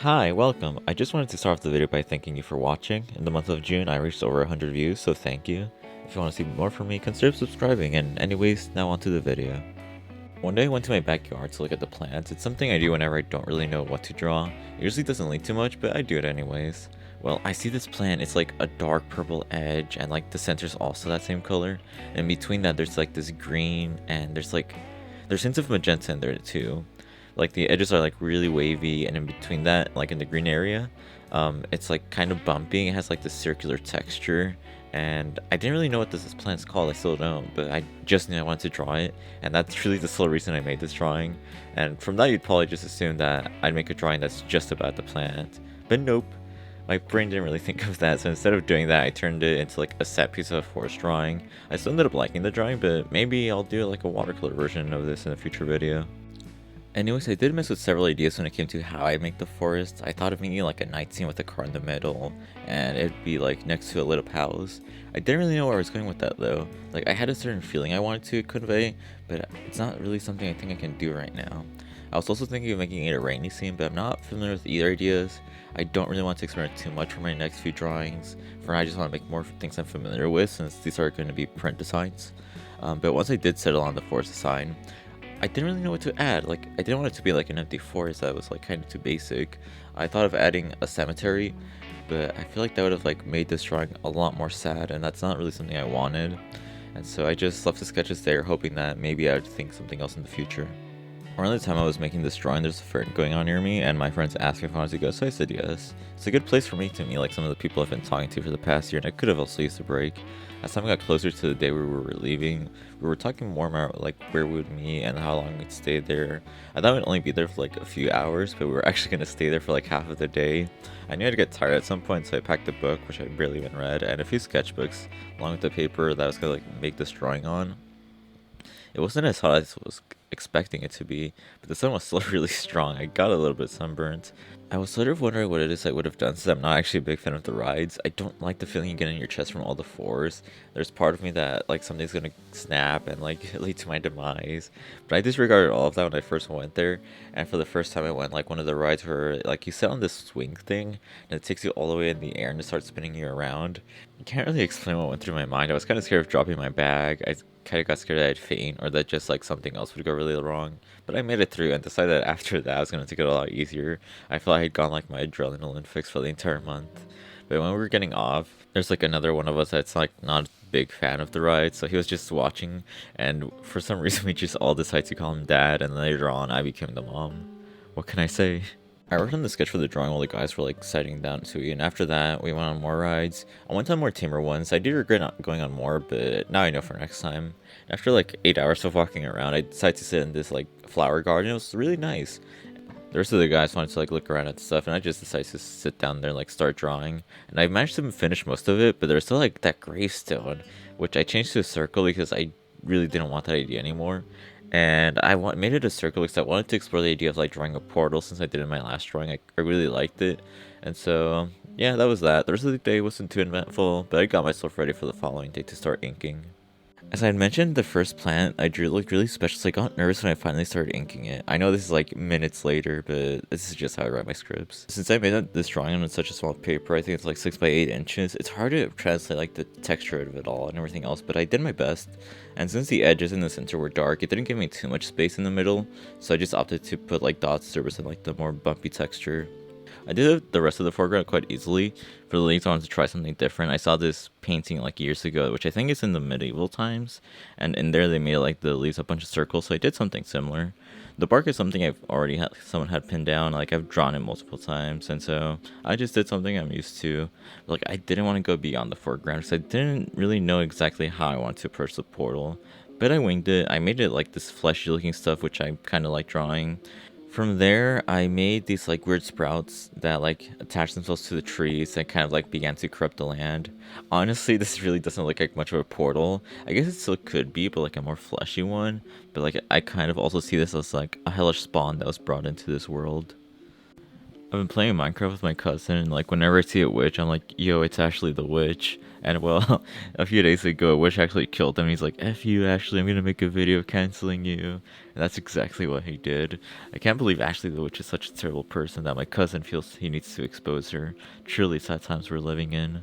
Hi, welcome. I just wanted to start off the video by thanking you for watching. In the month of June, I reached over 100 views, so thank you. If you want to see more from me, consider subscribing, and anyways, now onto the video. One day I went to my backyard to look at the plants. It's something I do whenever I don't really know what to draw. It usually doesn't lead too much, but I do it anyways. Well, I see this plant, it's like a dark purple edge, and like the center's also that same color. And between that, there's like this green, and there's hints of magenta in there too. Like the edges are like really wavy, and in between that, like in the green area, it's like kind of bumpy. It has like this circular texture, and I didn't really know what this plant's called. I still don't, but I just knew I wanted to draw it, and that's really the sole reason I made this drawing. And from that, you'd probably just assume that I'd make a drawing that's just about the plant, but nope. My brain didn't really think of that, so instead of doing that, I turned it into like a set piece of a forest drawing. I still ended up liking the drawing, but maybe I'll do like a watercolor version of this in a future video. Anyways, I did mess with several ideas when it came to how I make the forest. I thought of making like a night scene with a car in the middle, and it'd be like next to a lit up house. I didn't really know where I was going with that though. Like I had a certain feeling I wanted to convey, but it's not really something I think I can do right now. I was also thinking of making it a rainy scene, but I'm not familiar with either ideas. I don't really want to experiment too much for my next few drawings. For now, I just want to make more things I'm familiar with, since these are going to be print designs. But once I did settle on the forest design, I didn't really know what to add. Like, I didn't want it to be like an empty forest that was like kind of too basic. I thought of adding a cemetery, but I feel like that would have like made this drawing a lot more sad, and that's not really something I wanted. And so I just left the sketches there, hoping that maybe I would think something else in the future. Around the time I was making this drawing, there's a fair going on near me, and my friends asked if I wanted to go, so I said yes. It's a good place for me to meet like some of the people I've been talking to for the past year, and I could have also used a break. As time got closer to the day we were leaving, we were talking more about like where we would meet and how long we'd stay there. I thought we'd only be there for like a few hours, but we were actually gonna stay there for like half of the day. I knew I'd get tired at some point, so I packed a book, which I barely even read, and a few sketchbooks, along with the paper that I was gonna like make this drawing on. It wasn't as hot as I was expecting it to be, but the sun was still really strong. I got a little bit sunburnt. I was sort of wondering what it is I would have done, since I'm not actually a big fan of the rides. I don't like the feeling you get in your chest from all the fours. There's part of me that like something's gonna snap and like lead to my demise. But I disregarded all of that when I first went there. And for the first time I went like one of the rides where like you sit on this swing thing and it takes you all the way in the air and it starts spinning you around. I can't really explain what went through my mind. I was kind of scared of dropping my bag. I kind of got scared that I'd faint or that just like something else would go really wrong. But I made it through and decided that after that I was gonna take it a lot easier. I felt I had gone like my adrenaline fix for the entire month. But when we were getting off, there's like another one of us that's like not a big fan of the ride, so he was just watching, and for some reason we just all decided to call him dad, and later on I became the mom. What can I say? I worked on the sketch for the drawing while the guys were like sitting down to eat, and after that we went on more rides. I went on more tamer ones. I do regret not going on more, but now I know for next time. After like 8 hours of walking around, I decided to sit in this like flower garden. It was really nice. The rest of the guys wanted to like look around at stuff, and I just decided to sit down there and like start drawing. And I managed to finish most of it, but there's still like that gravestone, which I changed to a circle because I really didn't want that idea anymore. And made it a circle because I wanted to explore the idea of like drawing a portal, since I did in my last drawing. I really liked it, and so yeah, that was that. The rest of the day wasn't too eventful, but I got myself ready for the following day to start inking. As I had mentioned, the first plant I drew looked really special, so I got nervous when I finally started inking it. I know this is like minutes later, but this is just how I write my scripts. Since I made this drawing on such a small paper, I think it's like 6 by 8 inches, it's hard to translate like the texture of it all and everything else, but I did my best. And since the edges in the center were dark, it didn't give me too much space in the middle, so I just opted to put like dots to represent like the more bumpy texture. I did the rest of the foreground quite easily. For the leaves, I wanted to try something different. I saw this painting like years ago, which I think is in the medieval times, and in there they made like the leaves a bunch of circles, so I did something similar. The bark is something I've already had someone had pinned down, like I've drawn it multiple times, and so I just did something I'm used to. Like I didn't want to go beyond the foreground because I didn't really know exactly how I wanted to approach the portal. But I winged it. I made it like this fleshy looking stuff, which I kind of like drawing. From there, I made these like weird sprouts that like attached themselves to the trees and kind of like began to corrupt the land. Honestly, this really doesn't look like much of a portal. I guess it still could be, but like a more fleshy one. But like I kind of also see this as like a hellish spawn that was brought into this world. been playing Minecraft with my cousin, and like whenever I see a witch, I'm like, yo, it's Ashley the witch. And well, a few days ago, a witch actually killed him. And he's like, F you, Ashley, I'm gonna make a video canceling you. And that's exactly what he did. I can't believe Ashley the witch is such a terrible person that my cousin feels he needs to expose her. Truly sad times we're living in.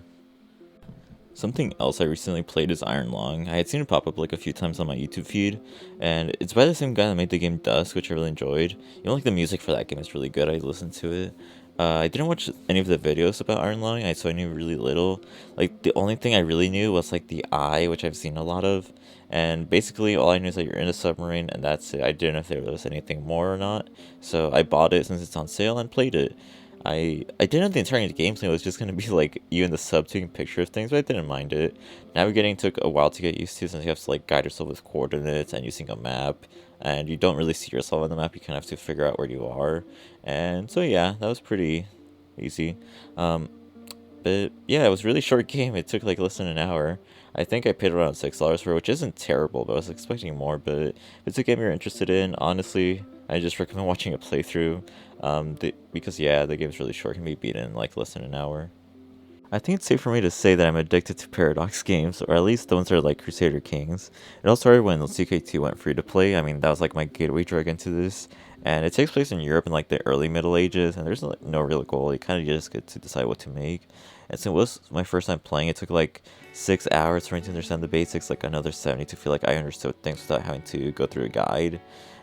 Something else I recently played is Iron Long. I had seen it pop up like a few times on my YouTube feed, and it's by the same guy that made the game Dusk, which I really enjoyed. You know, like the music for that game is really good. I listened to it. I didn't watch any of the videos about Iron Long, so I knew really little. Like the only thing I really knew was like the eye, which I've seen a lot of, and basically all I knew is that you're in a submarine, and that's it. I didn't know if there was anything more or not, so I bought it since it's on sale and played it. I didn't know the entire gameplay was just gonna be like you in the sub taking picture of things, but I didn't mind it. Navigating took a while to get used to since you have to like guide yourself with coordinates and using a map, and you don't really see yourself on the map. You kind of have to figure out where you are, and so yeah, that was pretty easy. Um, but yeah, it was a really short game. It took like less than an hour. I think I paid around $6 for it, which isn't terrible, but I was expecting more. But if it's a game you're interested in, honestly, I just recommend watching a playthrough. Because yeah, the game's really short, can be beaten in like less than an hour. I think it's safe for me to say that I'm addicted to Paradox games, or at least the ones that are like Crusader Kings. It all started when CK2 went free to play. I mean, that was like my gateway drug into this. And it takes place in Europe in like the early Middle Ages, and there's like no real goal. You kind of just get to decide what to make. And since it was my first time playing, it took like 6 hours for me to understand the basics, like another 70 to feel like I understood things without having to go through a guide.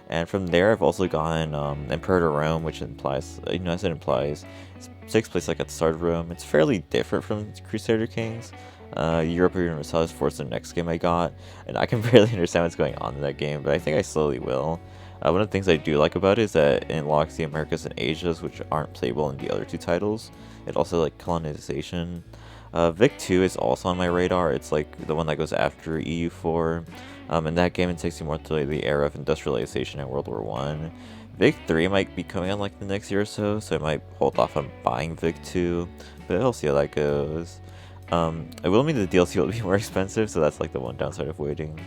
And from there, I've also gotten Imperator Rome, which implies, as it implies, it takes place like at the start of Rome. It's fairly different from Crusader Kings. Europa Universalis Force, the next game I got, and I can barely understand what's going on in that game, but I think I slowly will. One of the things I do like about it is that it unlocks the Americas and Asias, which aren't playable in the other two titles. It also like colonization. Vic 2 is also on my radar. It's like the one that goes after EU4. In that game, it takes you more to like, the era of industrialization in World War One. Vic 3 might be coming out like the next year or so, so I might hold off on buying Vic 2, but I'll see how that goes. I will mean the DLC will be more expensive, so that's like the one downside of waiting.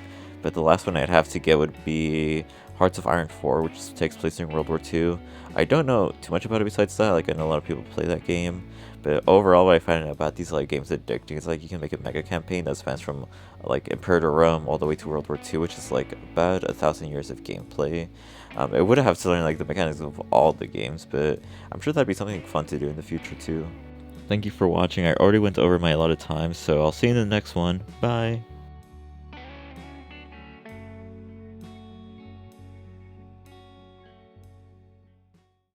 But the last one I'd have to get would be Hearts of Iron 4, which takes place during World War II. I don't know too much about it besides that, like I know a lot of people play that game. But overall, what I find about these like games addicting is like you can make a mega campaign that spans from like Imperator Rome all the way to World War II, which is like about 1,000 years of gameplay. I would have to learn like the mechanics of all the games, but I'm sure that'd be something fun to do in the future too. Thank you for watching. I already went over my allotted time, so I'll see you in the next one. Bye!